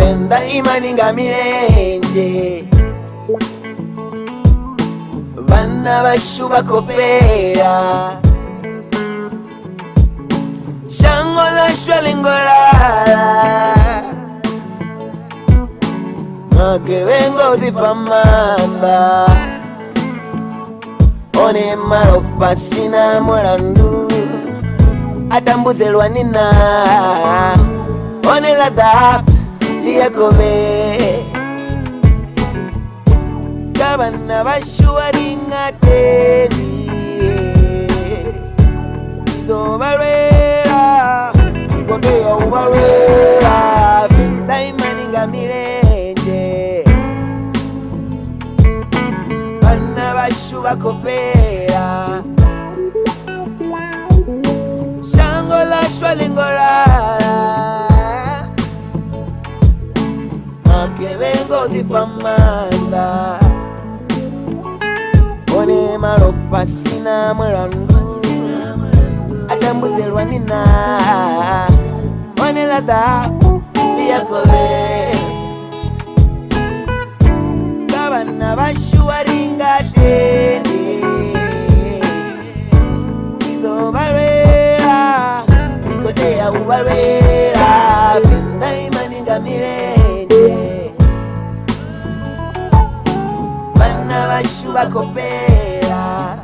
Penda imani nga milenje Bana bashu bakopera Shangola shwalingolala Makebengo dipamanda One malopa sina mulandu Atambuze lwanina One la dap liyakobe Kabana bashu aringateni Ido balwela Ikoteya ubalwela Penda imani nga milenje Bana bashu bakopera Shangola shwalingolala Makebengo dipamanda One malopa sina mulandu Atambuze lwanina One lada liyakobe Kabana bashu aringateni Ido balwela Ikoteya ubalwela Penda imani nga milenje Bana bashu bakopera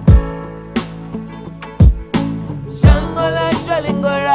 Shangola shwalingolala